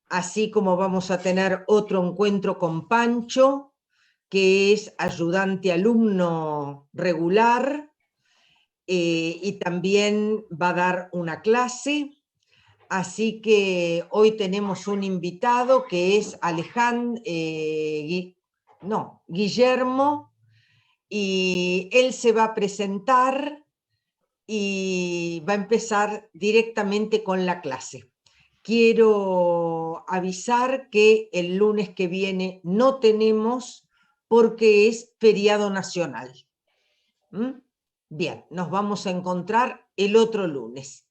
así como vamos a tener otro encuentro con Pancho, que es ayudante alumno regular, y también va a dar una clase. Así que hoy tenemos un invitado que es Guillermo, y él se va a presentar y va a empezar directamente con la clase. Quiero avisar que el lunes que viene no tenemos porque es feriado nacional. Bien, nos vamos a encontrar el otro lunes.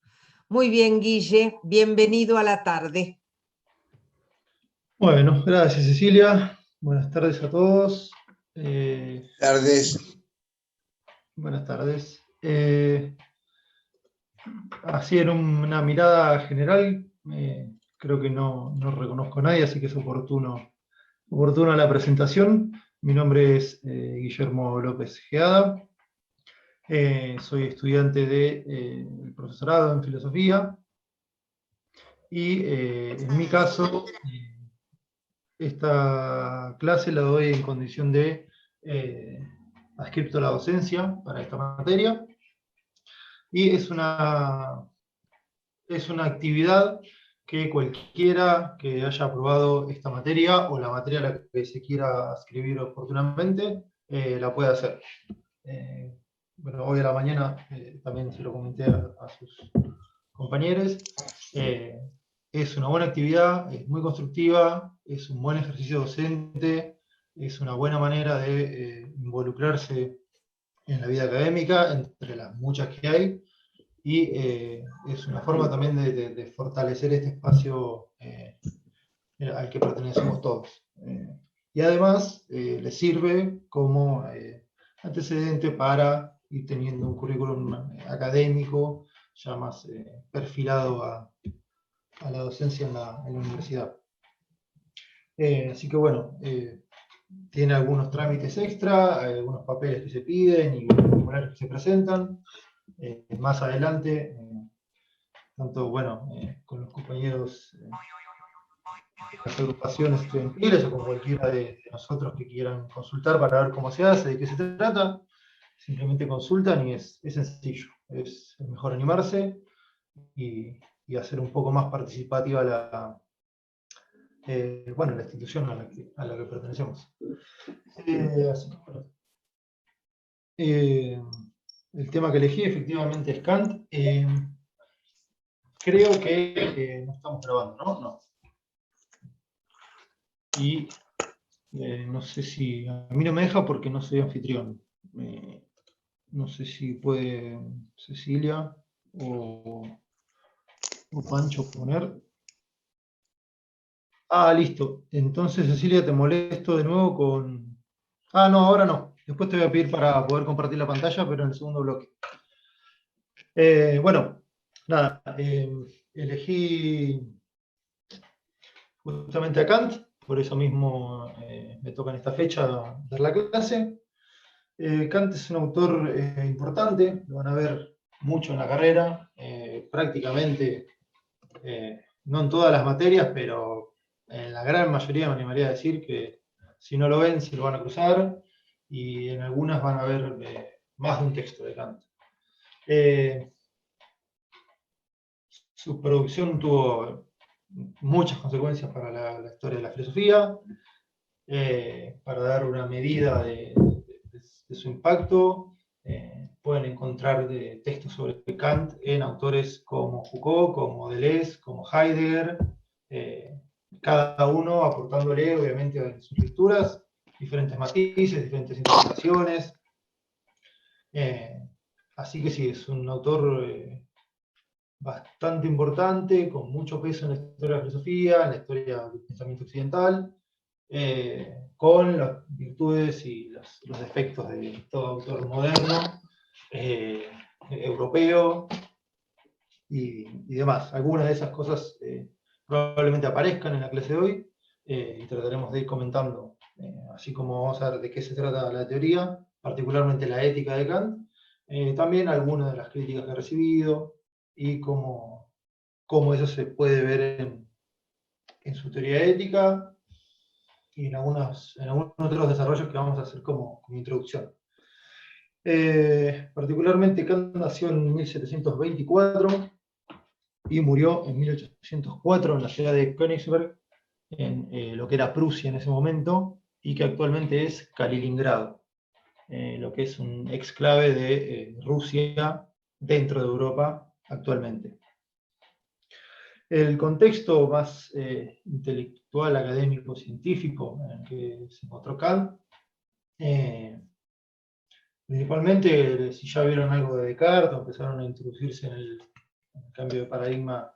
Muy bien, Guille, bienvenido a la tarde. Bueno, gracias Cecilia. Buenas tardes a todos. Tardes. Buenas tardes. Así en una mirada general, creo que no reconozco a nadie, así que es oportuna la presentación. Mi nombre es Guillermo López Geada. Soy estudiante del profesorado en filosofía. Y en mi caso, esta clase la doy en condición de adscripto a la docencia para esta materia. Y es una actividad que cualquiera que haya aprobado esta materia o la materia a la que se quiera adscribir oportunamente, la puede hacer. Bueno, hoy a la mañana también se lo comenté a sus compañeros. Es una buena actividad, es muy constructiva, es un buen ejercicio docente, es una buena manera de involucrarse en la vida académica, entre las muchas que hay, y es una forma también de fortalecer este espacio al que pertenecemos todos. Y además le sirve como antecedente para ir teniendo un currículum académico ya más perfilado a la docencia en la universidad. Así que bueno, tiene algunos trámites extra, algunos papeles que se piden y formularios que se presentan. Más adelante, tanto bueno, con los compañeros de las agrupaciones estudiantiles o con cualquiera de nosotros que quieran consultar para ver cómo se hace, de qué se trata, simplemente consultan y es sencillo. Es mejor animarse y hacer un poco más participativa la institución a la que pertenecemos. Así que, bueno. El tema que elegí efectivamente es Kant. Creo que no estamos grabando, ¿no? No. Y no sé si... A mí no me deja porque no soy anfitrión. No sé si puede Cecilia o Pancho poner... Ah, listo. Entonces, Cecilia, te molesto de nuevo con... Ah, no, ahora no. Después te voy a pedir para poder compartir la pantalla, pero en el segundo bloque. Bueno, nada. Elegí justamente a Kant, por eso mismo me toca en esta fecha dar la clase. Kant es un autor importante, lo van a ver mucho en la carrera, prácticamente, no en todas las materias, pero en la gran mayoría me animaría a decir que si no lo ven, se lo van a cruzar, y en algunas van a ver más de un texto de Kant. Su producción tuvo muchas consecuencias para la historia de la filosofía. Para dar una medida de su impacto, pueden encontrar textos sobre Kant en autores como Foucault, como Deleuze, como Heidegger, cada uno aportándole, obviamente, en sus lecturas, diferentes matices, diferentes interpretaciones. Así que sí, es un autor bastante importante, con mucho peso en la historia de la filosofía, en la historia del pensamiento occidental, con las virtudes y los defectos de todo autor moderno, europeo y demás. Algunas de esas cosas probablemente aparezcan en la clase de hoy y trataremos de ir comentando, así como vamos a ver de qué se trata la teoría, particularmente la ética de Kant, también algunas de las críticas que ha recibido y cómo cómo eso se puede ver en su teoría ética y en algunos otros desarrollos que vamos a hacer como introducción. Particularmente Kant nació en 1724 y murió en 1804 en la ciudad de Königsberg, en lo que era Prusia en ese momento, y que actualmente es Kaliningrado, lo que es un exclave de Rusia dentro de Europa actualmente. El contexto más intelectual, académico, científico en el que se encontró Kant, principalmente, si ya vieron algo de Descartes, empezaron a introducirse en el cambio de paradigma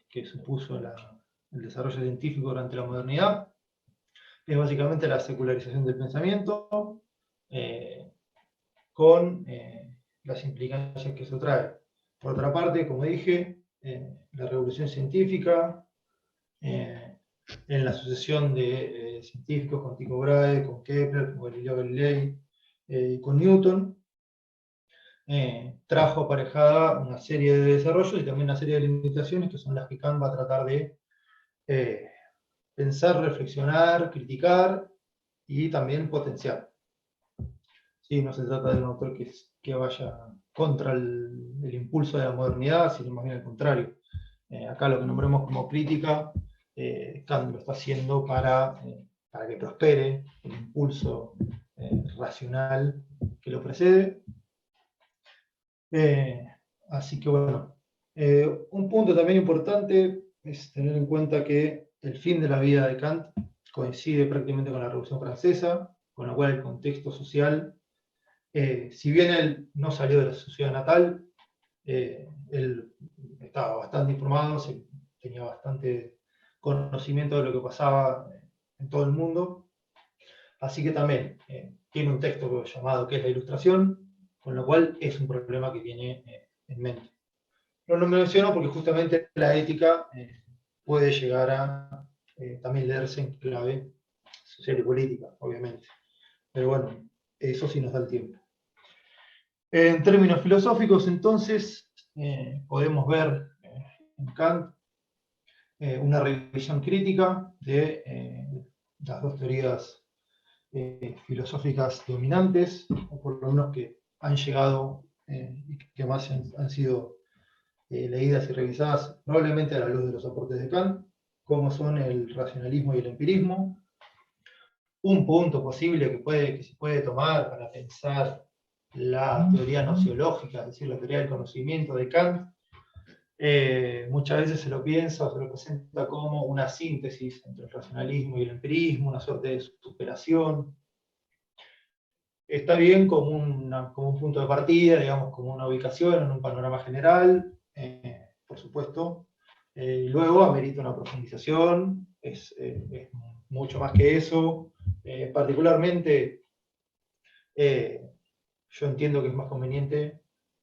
que supuso el desarrollo científico durante la modernidad, es básicamente la secularización del pensamiento, con las implicancias que eso trae. Por otra parte, como dije, la revolución científica, en la sucesión de científicos con Tycho Brahe, con Kepler, con Galileo Galilei y con Newton, trajo aparejada una serie de desarrollos y también una serie de limitaciones que son las que Kant va a tratar de pensar, reflexionar, criticar y también potenciar. Sí, no se trata de un autor que vaya contra el impulso de la modernidad, sino más bien al contrario. Acá lo que nombremos como crítica, Kant lo está haciendo para que prospere el impulso racional que lo precede. Así que bueno, un punto también importante es tener en cuenta que el fin de la vida de Kant coincide prácticamente con la Revolución Francesa, con lo cual el contexto social, si bien él no salió de la sociedad natal, él estaba bastante informado, tenía bastante conocimiento de lo que pasaba en todo el mundo, así que también tiene un texto llamado ¿Qué es la Ilustración?, con lo cual es un problema que tiene en mente. No lo menciono porque justamente la ética puede llegar a también leerse en clave social y política, obviamente. Pero bueno, eso sí nos da el tiempo. En términos filosóficos, entonces, podemos ver en Kant una revisión crítica de las dos teorías filosóficas dominantes, o por lo menos que han llegado y que más han sido leídas y revisadas probablemente a la luz de los aportes de Kant, como son el racionalismo y el empirismo. Un punto posible que se puede tomar para pensar la teoría nociológica, es decir, la teoría del conocimiento de Kant, muchas veces se lo piensa o se lo presenta como una síntesis entre el racionalismo y el empirismo, una suerte de superación. Está bien como un punto de partida, digamos, como una ubicación en un panorama general, por supuesto. Luego amerita una profundización, es mucho más que eso. Particularmente, yo entiendo que es más conveniente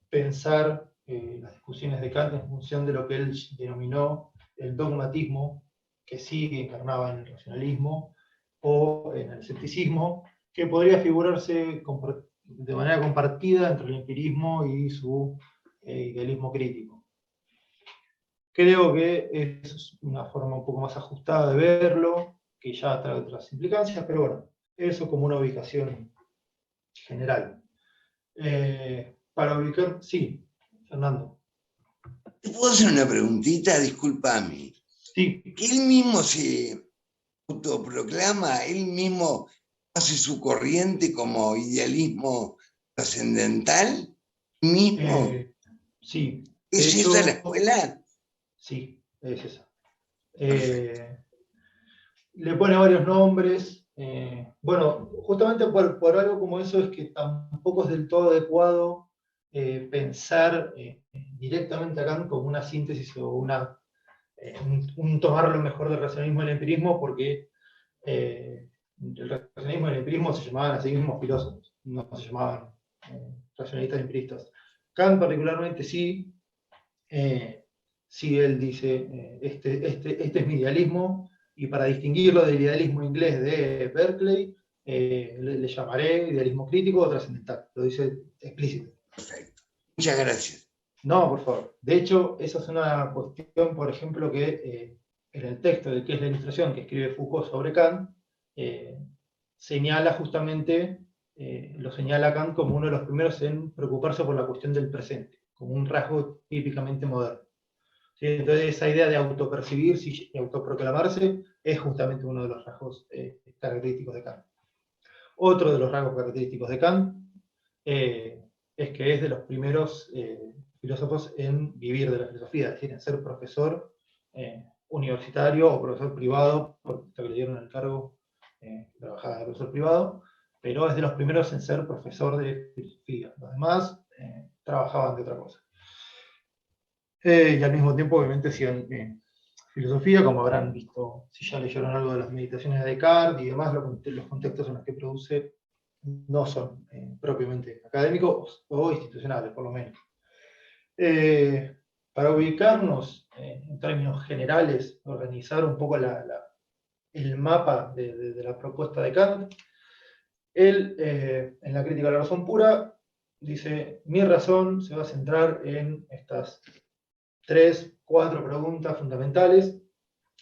pensar las discusiones de Kant en función de lo que él denominó el dogmatismo, que sí encarnaba en el racionalismo o en el escepticismo, que podría figurarse de manera compartida entre el empirismo y su idealismo crítico. Creo que es una forma un poco más ajustada de verlo, que ya trae otras implicancias, pero bueno, eso como una ubicación general. Para ubicar, sí, Fernando. ¿Te puedo hacer una preguntita? Discúlpame. Sí. Que él mismo se autoproclama, él mismo hace su corriente como idealismo trascendental, mismo. Sí. ¿Es esa la escuela? Sí, es esa. Le pone varios nombres. Bueno, justamente por algo como eso es que tampoco es del todo adecuado pensar directamente a Kant como una síntesis o un tomar lo mejor del racionalismo y el empirismo, porque el racionalismo y el empirismo se llamaban a sí mismos filósofos, no se llamaban racionalistas empiristas. Kant particularmente sí, él dice, este es mi idealismo, y para distinguirlo del idealismo inglés de Berkeley, le llamaré idealismo crítico o trascendental, lo dice explícito. Perfecto. Muchas gracias. No, por favor. De hecho, esa es una cuestión, por ejemplo, que en el texto de qué es la ilustración que escribe Foucault sobre Kant, señala justamente, lo señala Kant como uno de los primeros en preocuparse por la cuestión del presente, como un rasgo típicamente moderno. ¿Sí? Entonces, esa idea de autopercibirse y autoproclamarse es justamente uno de los rasgos característicos de Kant. Otro de los rasgos característicos de Kant es que es de los primeros filósofos en vivir de la filosofía, es decir, en ser profesor universitario o profesor privado, porque le dieron el cargo, trabajaba de profesor privado, pero es de los primeros en ser profesor de filosofía. Los demás trabajaban de otra cosa. Y al mismo tiempo, obviamente, hacían filosofía, como habrán visto, si ya leyeron algo de las meditaciones de Descartes y demás, los contextos en los que produce no son propiamente académicos o institucionales, por lo menos. Para ubicarnos en términos generales, organizar un poco el mapa de la propuesta de Kant, él, en la crítica de la razón pura, dice, mi razón se va a centrar en estas 3, 4 preguntas fundamentales.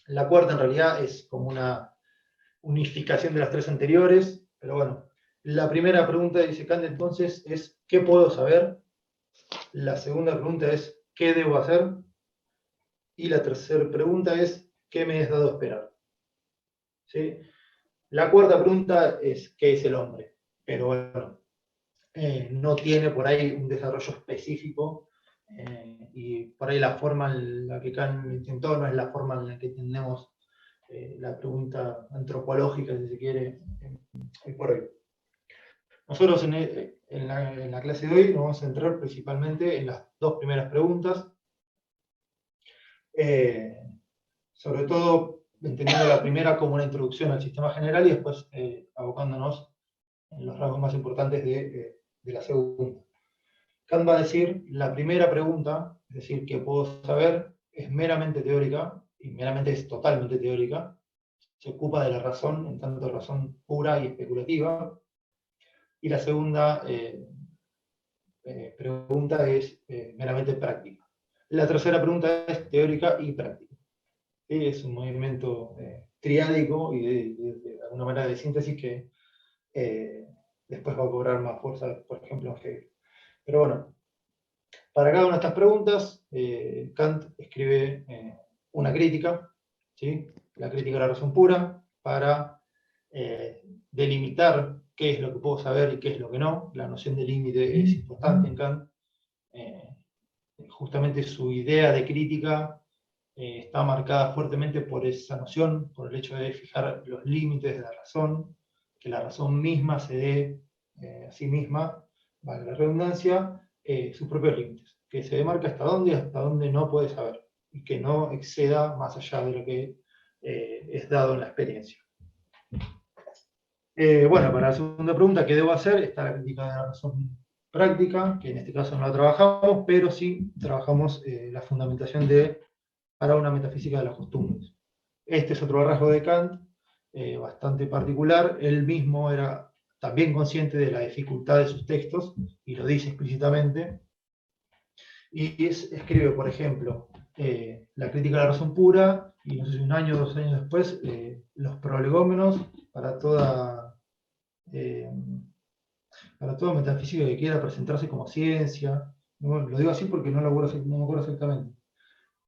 La cuarta en realidad es como una unificación de las 3 anteriores, pero bueno, la primera pregunta, dice Kant entonces, es ¿qué puedo saber? La segunda pregunta es ¿qué debo hacer? Y la tercera pregunta es ¿qué me es dado esperar? ¿Sí? La cuarta pregunta es ¿qué es el hombre? Pero bueno, no tiene por ahí un desarrollo específico y por ahí la forma en la que Kant intentó no es la forma en la que entendemos la pregunta antropológica, si se quiere, hoy por hoy. Nosotros en la clase de hoy nos vamos a centrar principalmente en las 2 primeras preguntas, sobre todo entendiendo la primera como una introducción al sistema general y después abocándonos en los rasgos más importantes de la segunda. Kant va a decir, la primera pregunta, es decir, ¿qué puedo saber? Es meramente teórica, y meramente es totalmente teórica, se ocupa de la razón, en tanto razón pura y especulativa, y la segunda pregunta es meramente práctica. La tercera pregunta es teórica y práctica. Es un movimiento triádico y de alguna manera de síntesis que después va a cobrar más fuerza, por ejemplo, en Hegel. Pero bueno, para cada una de estas preguntas, Kant escribe una crítica, ¿sí? La crítica de la razón pura, para delimitar qué es lo que puedo saber y qué es lo que no. La noción de límite es importante en Kant. Justamente su idea de crítica está marcada fuertemente por esa noción, por el hecho de fijar los límites de la razón, que la razón misma se dé a sí misma, vale la redundancia, sus propios límites, que se demarca hasta dónde no puede saber, y que no exceda más allá de lo que es dado en la experiencia. Bueno, para la segunda pregunta, ¿qué debo hacer? Está la crítica de la razón práctica, que en este caso no la trabajamos, pero sí trabajamos la fundamentación para una metafísica de las costumbres. Este es otro rasgo de Kant, bastante particular. Él mismo era también consciente de la dificultad de sus textos, y lo dice explícitamente. Y escribe, por ejemplo, la crítica de la razón pura, y no sé si 1 año o 2 años después, los prolegómenos para toda metafísica que quiera presentarse como ciencia. ¿No? Lo digo así porque no me acuerdo exactamente.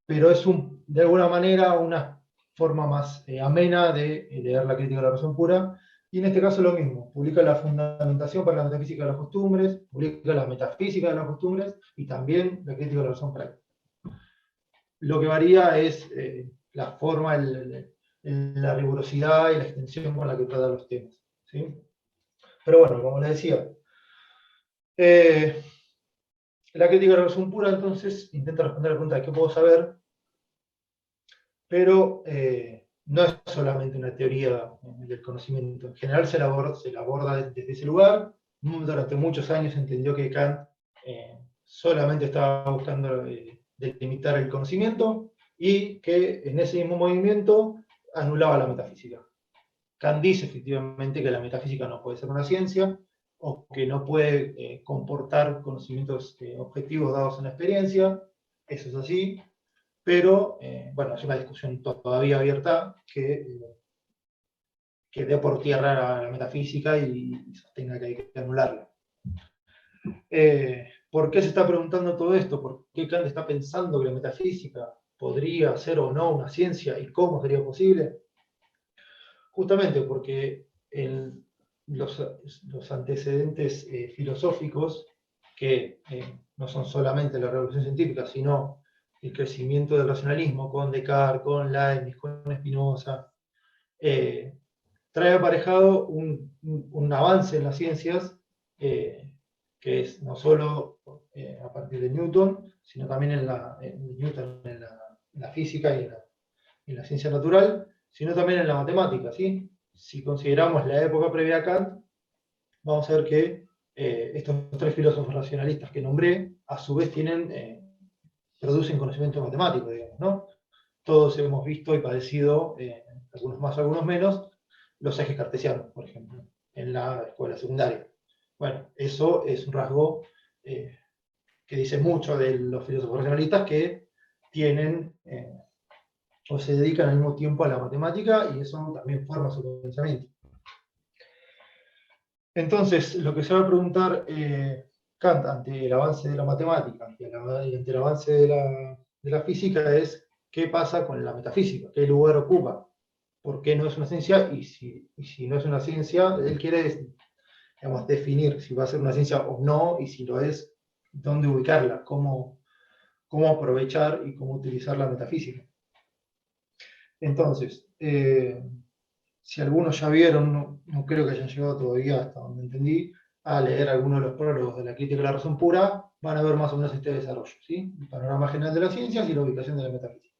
Pero es de alguna manera una forma más amena de leer la crítica de la razón pura, y en este caso lo mismo, publica la fundamentación para la metafísica de las costumbres, publica la metafísica de las costumbres, y también la crítica de la razón práctica. Lo que varía es la forma, la rigurosidad y la extensión con la que trata los temas, ¿sí? Pero bueno, como les decía, la crítica de la razón pura entonces intenta responder a la pregunta de qué puedo saber, pero no es solamente una teoría del conocimiento. En general se la aborda desde ese lugar. Durante muchos años se entendió que Kant solamente estaba buscando delimitar el conocimiento, y que en ese mismo movimiento anulaba la metafísica. Kant dice efectivamente que la metafísica no puede ser una ciencia, o que no puede comportar conocimientos objetivos dados en la experiencia. Eso es así, pero bueno, es una discusión todavía abierta que dé por tierra la metafísica y sostenga que hay que anularla. ¿Por qué se está preguntando todo esto? ¿Por qué Kant está pensando que la metafísica podría ser o no una ciencia y cómo sería posible? Justamente porque los antecedentes filosóficos, que no son solamente la revolución científica, sino el crecimiento del racionalismo con Descartes, con Leibniz, con Spinoza, trae aparejado un avance en las ciencias que es no solo a partir de Newton, sino también en la física y en la ciencia natural, sino también en la matemática, ¿sí? Si consideramos la época previa a Kant, vamos a ver que estos tres filósofos racionalistas que nombré, a su vez producen conocimiento matemático, digamos, ¿no? Todos hemos visto y padecido, algunos más, algunos menos, los ejes cartesianos, por ejemplo, en la escuela secundaria. Bueno, eso es un rasgo que dice mucho de los filósofos racionalistas que tienen o se dedican al mismo tiempo a la matemática y eso también forma su pensamiento. Entonces, lo que se va a preguntar Kant ante el avance de la matemática, ante el avance de la física es ¿qué pasa con la metafísica? ¿Qué lugar ocupa? ¿Por qué no es una ciencia? Y si no es una ciencia, él quiere, digamos, definir si va a ser una ciencia o no, y si lo es, dónde ubicarla, cómo aprovechar y cómo utilizar la metafísica. Entonces, si algunos ya vieron, no creo que hayan llegado todavía hasta donde entendí, a leer algunos de los prólogos de la crítica de la razón pura, van a ver más o menos este desarrollo, ¿sí? El panorama general de las ciencias y la ubicación de la metafísica.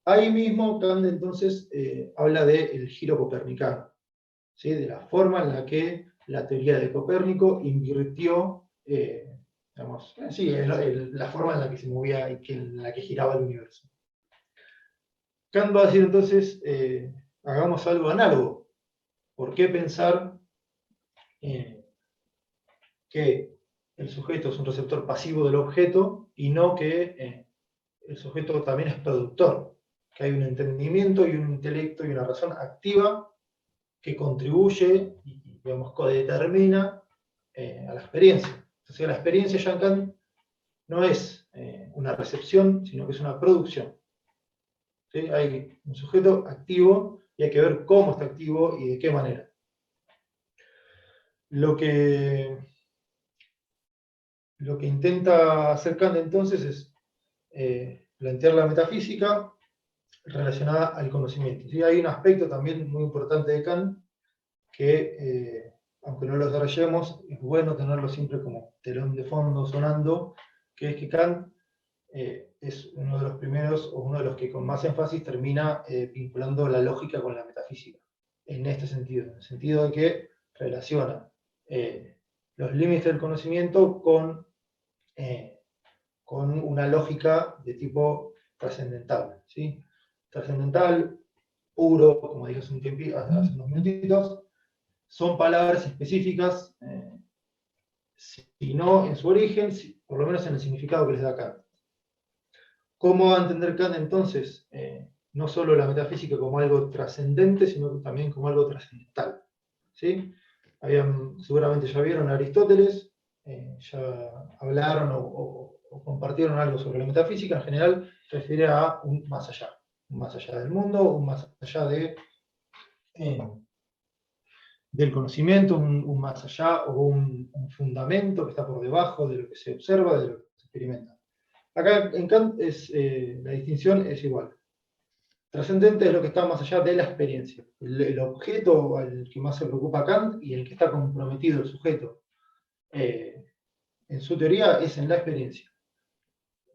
Ahí mismo Kant entonces habla del giro copernicano, ¿sí? De la forma en la que la teoría de Copérnico invirtió, digamos, sí, la forma en la que se movía y en la que giraba el universo. Kant va a decir entonces, hagamos algo análogo. ¿Por qué pensar que el sujeto es un receptor pasivo del objeto y no que el sujeto también es productor? Que hay un entendimiento y un intelecto y una razón activa que contribuye y, digamos, codetermina a la experiencia. Entonces la experiencia ya en Kant no es una recepción, sino que es una producción. ¿Sí? Hay un sujeto activo y hay que ver cómo está activo y de qué manera. Lo que intenta hacer Kant entonces es plantear la metafísica relacionada al conocimiento. ¿Sí? Hay un aspecto también muy importante de Kant que, aunque no lo desarrollemos, es bueno tenerlo siempre como telón de fondo sonando, que es que Kant es uno de los primeros, o uno de los que con más énfasis termina vinculando la lógica con la metafísica, en este sentido, en el sentido de que relaciona los límites del conocimiento con una lógica de tipo trascendental, ¿sí? Trascendental, puro, como dije hace unos minutitos, son palabras específicas, si no en su origen, por lo menos en el significado que les da Kant. ¿Cómo va a entender Kant entonces? No solo la metafísica como algo trascendente, sino también como algo trascendental. ¿Sí? Seguramente ya vieron a Aristóteles, ya hablaron o compartieron algo sobre la metafísica. En general se refiere a un más allá del mundo, un más allá del conocimiento, un más allá o un fundamento que está por debajo de lo que se observa, de lo que se experimenta. Acá en Kant la distinción es igual. Trascendente es lo que está más allá de la experiencia. El objeto al que más se preocupa Kant y el que está comprometido el sujeto en su teoría es en la experiencia.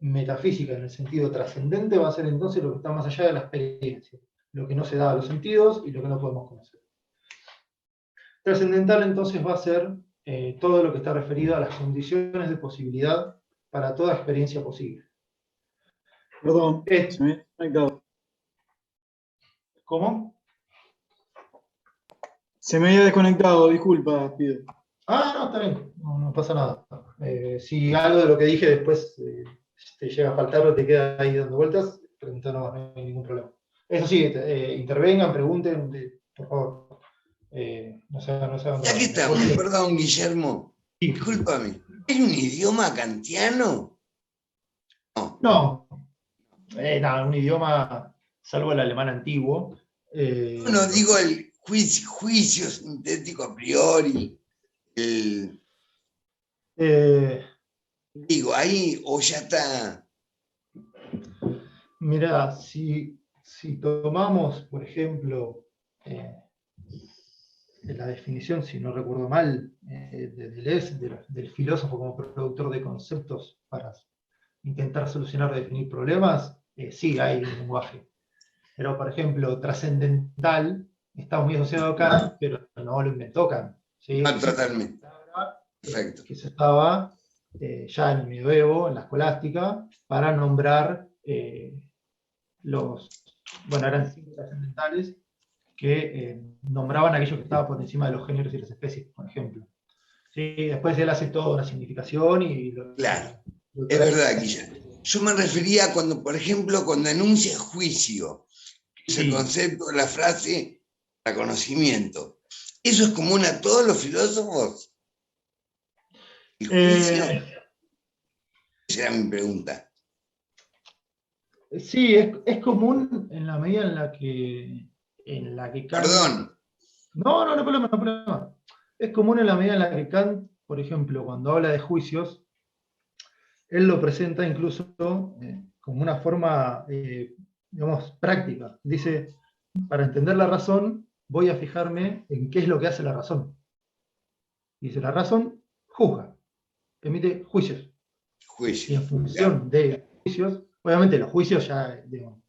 Metafísica en el sentido trascendente va a ser entonces lo que está más allá de la experiencia, lo que no se da a los sentidos y lo que no podemos conocer. Trascendental entonces va a ser todo lo que está referido a las condiciones de posibilidad para toda experiencia posible. Perdón, se me ha desconectado. ¿Cómo? Se me había desconectado, disculpa, pido. No, está bien, no pasa nada. Si algo de lo que dije después te llega a faltar o te queda ahí dando vueltas, preguntanos, no hay ningún problema. Eso sí, intervengan, pregunten, por favor. No se hagan Ya que estamos, perdón, Guillermo, Sí. discúlpame, ¿es un idioma kantiano? No, nada, un idioma, salvo el alemán antiguo. No, digo el juicio sintético a priori, digo, ahí o ya está. Mira, si tomamos, por ejemplo, la definición, si no recuerdo mal, de Deleuze, del filósofo como productor de conceptos para intentar solucionar o definir problemas, sí hay un lenguaje. Pero, por ejemplo, trascendental está muy asociado a Kant, pero no lo inventó Kant. ¿Sí? Totalmente. Perfecto. Que se estaba ya en el medioevo, en la escolástica, para nombrar eran cinco trascendentales que nombraban aquello que estaba por encima de los géneros y las especies, por ejemplo. ¿Sí? Después él hace toda una significación y... Claro, es verdad, Guillermo. Yo me refería cuando, por ejemplo, cuando enuncia juicio, es el concepto, la frase, para conocimiento. ¿Eso es común a todos los filósofos? ¿El juicio? Esa era mi pregunta. Sí, es común en la medida en la que Kant... Perdón. No hay problema. Es común en la medida en la que Kant, por ejemplo, cuando habla de juicios, él lo presenta incluso como una forma, digamos, práctica. Dice, para entender la razón, voy a fijarme en qué es lo que hace la razón. Dice, la razón juzga, emite juicios. Y en función de juicios, obviamente los juicios ya, digamos,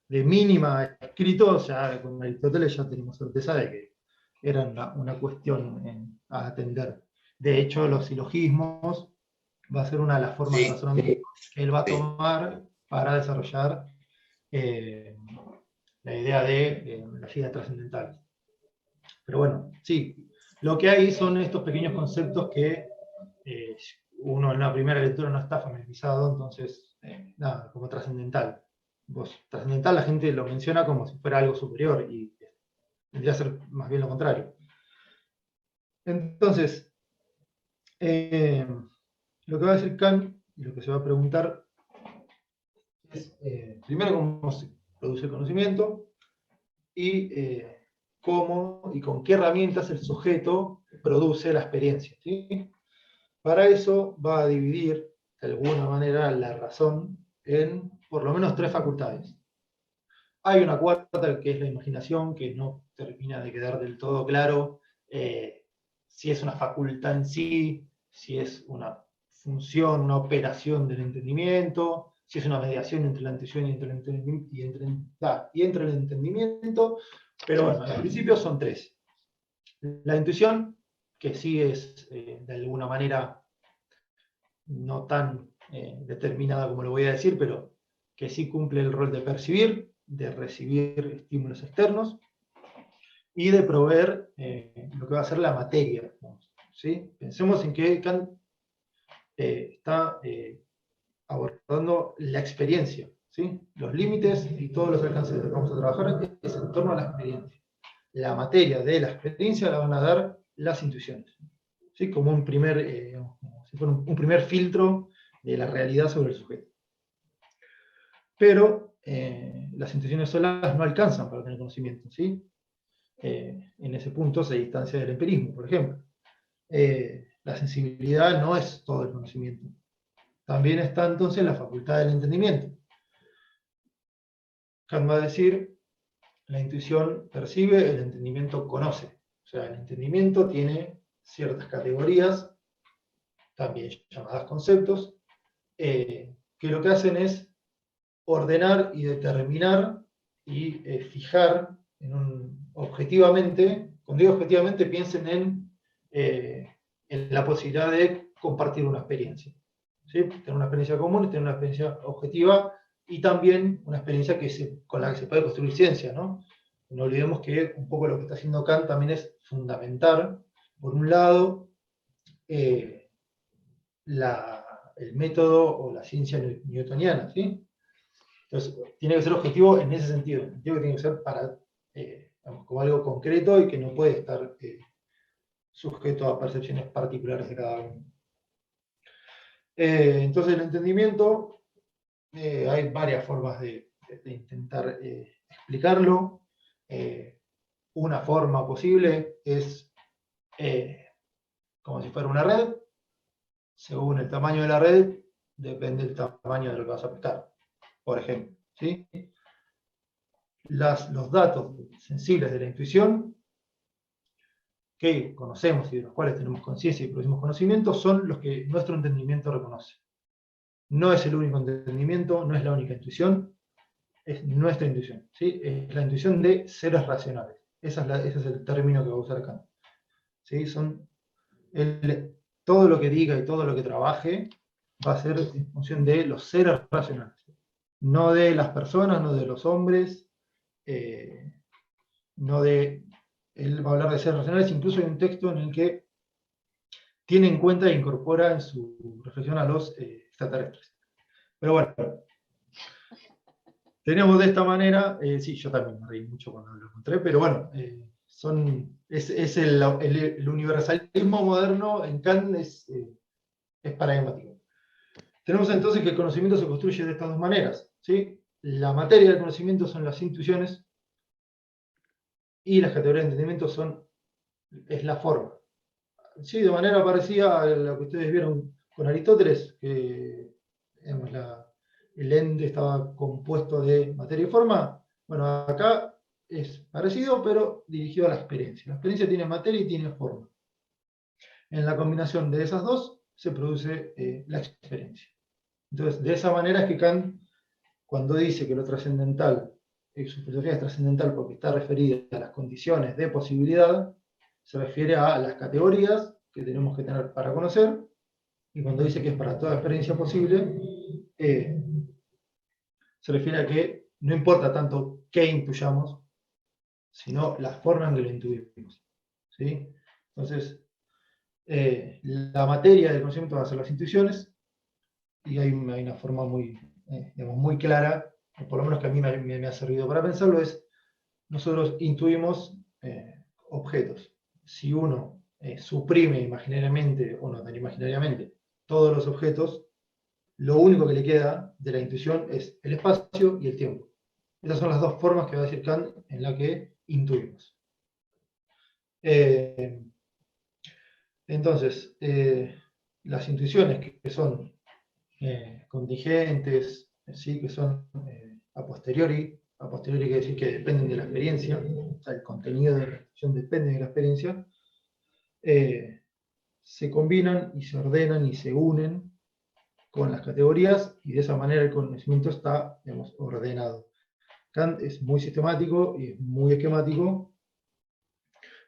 de mínima escritos, ya con Aristóteles ya tenemos certeza de que eran una cuestión a atender. De hecho, los silogismos va a ser una de las formas de razonamiento que él va a tomar para desarrollar la idea de las ideas trascendentales. Pero bueno, sí, lo que hay son estos pequeños conceptos que uno en la primera lectura no está familiarizado, entonces, nada, como trascendental. Trascendental la gente lo menciona como si fuera algo superior y tendría que ser más bien lo contrario. Entonces, lo que va a decir Kant y lo que se va a preguntar es, primero, cómo se produce el conocimiento y cómo y con qué herramientas el sujeto produce la experiencia. ¿Sí? Para eso va a dividir, de alguna manera, la razón en por lo menos tres facultades. Hay una cuarta, que es la imaginación, que no termina de quedar del todo claro si es una facultad en sí, si es una función, una operación del entendimiento, si es una mediación entre la intuición y entre el entendimiento, pero bueno, en principio son tres. La intuición, que sí es de alguna manera no tan determinada como lo voy a decir, pero que sí cumple el rol de percibir, de recibir estímulos externos y de proveer lo que va a ser la materia. ¿Sí? Pensemos en que Kant está abordando la experiencia, ¿sí? Los límites y todos los alcances que vamos a trabajar es en torno a la experiencia. La materia de la experiencia la van a dar las intuiciones, ¿sí? Como un primer, como si fuera un primer filtro de la realidad sobre el sujeto. Pero las intuiciones solas no alcanzan para tener conocimiento, ¿sí? En ese punto se distancia del empirismo, por ejemplo. La sensibilidad no es todo el conocimiento. También está entonces la facultad del entendimiento. Kant va a decir, la intuición percibe, el entendimiento conoce. O sea, el entendimiento tiene ciertas categorías, también llamadas conceptos, que lo que hacen es ordenar y determinar y fijar objetivamente, cuando digo objetivamente, piensen en la posibilidad de compartir una experiencia. ¿Sí? Tener una experiencia común y tener una experiencia objetiva y también una experiencia con la que se puede construir ciencia, ¿no? No olvidemos que un poco lo que está haciendo Kant también es fundamentar, por un lado, el método o la ciencia newtoniana, ¿sí? Entonces, tiene que ser objetivo en ese sentido, en el sentido que tiene que ser para, como algo concreto y que no puede estar sujeto a percepciones particulares de cada uno. Entonces, el entendimiento, hay varias formas de intentar explicarlo. Una forma posible es como si fuera una red. Según el tamaño de la red, depende del tamaño de lo que vas a pescar, por ejemplo, ¿sí? Los datos sensibles de la intuición, que conocemos y de los cuales tenemos conciencia y producimos conocimiento, son los que nuestro entendimiento reconoce. No es el único entendimiento, no es la única intuición, es nuestra intuición, ¿sí? Es la intuición de seres racionales. Ese es el término que voy a usar acá. ¿Sí? Todo lo que diga y todo lo que trabaje va a ser en función de los seres racionales. No de las personas, no de los hombres, no de... Él va a hablar de seres racionales, incluso hay un texto en el que tiene en cuenta e incorpora en su reflexión a los extraterrestres. Pero bueno, tenemos de esta manera, sí, yo también me reí mucho cuando lo encontré, pero bueno, es el universalismo moderno en Kant es paradigmático. Tenemos entonces que el conocimiento se construye de estas dos maneras, ¿sí? La materia del conocimiento son las intuiciones y las categorías de entendimiento es la forma. Sí, de manera parecida a lo que ustedes vieron con Aristóteles, que digamos, el ente estaba compuesto de materia y forma. Bueno, acá es parecido, pero dirigido a la experiencia. La experiencia tiene materia y tiene forma. En la combinación de esas dos se produce la experiencia. Entonces, de esa manera es que Kant, cuando dice que lo trascendental, su filosofía es trascendental porque está referida a las condiciones de posibilidad, se refiere a las categorías que tenemos que tener para conocer, y cuando dice que es para toda experiencia posible, se refiere a que no importa tanto qué intuyamos, sino la forma en que lo intuimos. ¿Sí? Entonces, la materia del conocimiento va a ser las intuiciones, y hay una forma muy, digamos, muy clara, por lo menos que a mí me ha servido para pensarlo, es nosotros intuimos objetos. Si uno suprime imaginariamente, o no tan imaginariamente, todos los objetos, lo único que le queda de la intuición es el espacio y el tiempo. Esas son las dos formas que va a decir Kant en la que intuimos. Entonces, las intuiciones que son contingentes, ¿sí? Que son a posteriori quiere decir que dependen de la experiencia, o sea, el contenido de la reflexión depende de la experiencia, se combinan y se ordenan y se unen con las categorías, y de esa manera el conocimiento está, digamos, ordenado. Kant es muy sistemático y es muy esquemático,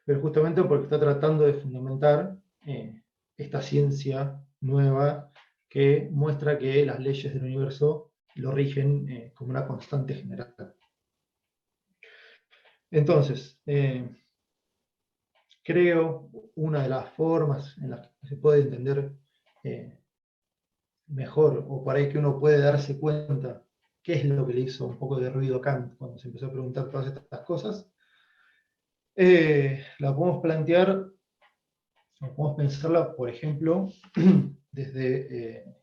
pero justamente porque está tratando de fundamentar esta ciencia nueva que muestra que las leyes del universo lo rigen como una constante general. Entonces, creo una de las formas en las que se puede entender mejor, o por ahí que uno puede darse cuenta qué es lo que le hizo un poco de ruido a Kant cuando se empezó a preguntar todas estas cosas, la podemos plantear, o podemos pensarla, por ejemplo, desde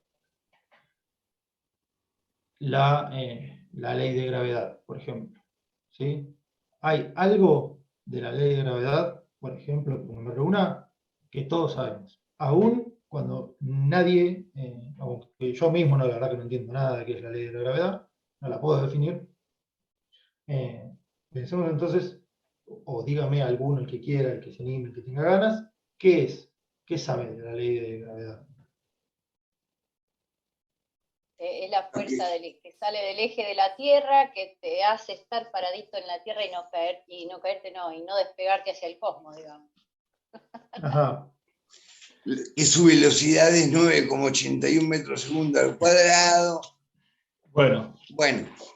la ley de gravedad, por ejemplo. ¿Sí? Hay algo de la ley de gravedad, por ejemplo, número una, que todos sabemos. Aún cuando nadie, aunque yo mismo la verdad que no entiendo nada de qué es la ley de la gravedad, no la puedo definir. Pensemos entonces, o dígame alguno, el que quiera, el que se anime, el que tenga ganas, ¿qué es? ¿Qué sabe de la ley de gravedad? Es la fuerza que sale del eje de la Tierra, que te hace estar paradito en la Tierra y no despegarte hacia el cosmos, digamos. Ajá. Que su velocidad es 9,81 metros segundo al cuadrado. Bueno,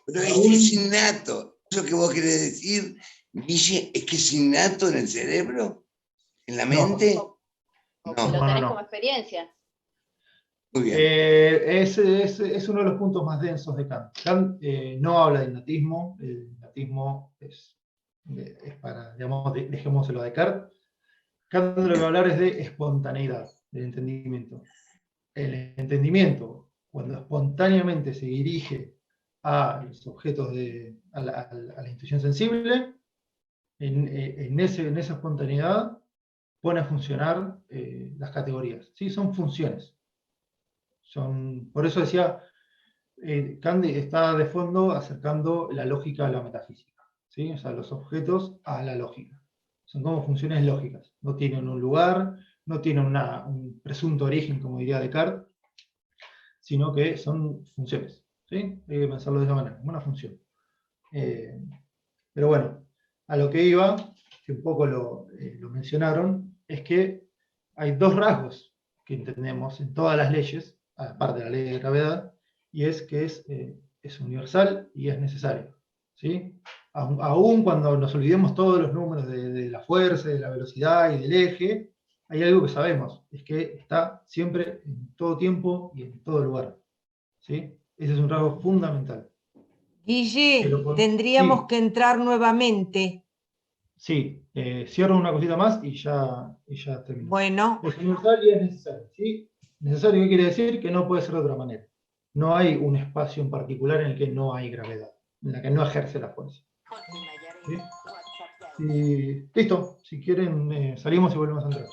pero es que es innato. Eso que vos querés decir, Guille, es que es innato en el cerebro, en la mente. ¿O No. que lo No, tenés no. como experiencia? Muy bien. Es uno de los puntos más densos de Kant. Kant no habla de innatismo, el innatismo es para, digamos, dejémoselo a Descartes. Kant lo que va a hablar es de espontaneidad, del entendimiento. El entendimiento, cuando espontáneamente se dirige a los objetos a la intuición sensible, en esa espontaneidad pone a funcionar las categorías. ¿Sí? Son funciones. Por eso decía, Kant está de fondo acercando la lógica a la metafísica. ¿Sí? O sea, los objetos a la lógica. Son como funciones lógicas. No tienen un lugar, no tienen un presunto origen, como diría Descartes, sino que son funciones. ¿Sí? Hay que pensarlo de esa manera, como una función. Pero bueno, a lo que iba, que un poco lo mencionaron, es que hay dos rasgos que entendemos en todas las leyes, aparte de la ley de gravedad, y es que es universal y es necesario. ¿Sí? Aún cuando nos olvidemos todos los números de la fuerza, de la velocidad y del eje, hay algo que sabemos, es que está siempre en todo tiempo y en todo lugar. ¿Sí? Ese es un rasgo fundamental. Guille, tendríamos Sí, que entrar nuevamente. sí, cierro una cosita más y ya termino. Bueno, Es universal y es necesario. ¿Sí? Necesario, ¿qué quiere decir? Que no puede ser de otra manera. No hay un espacio en particular en el que no hay gravedad, en la que no ejerce la fuerza. ¿Sí? Listo, si quieren salimos y volvemos a entrar.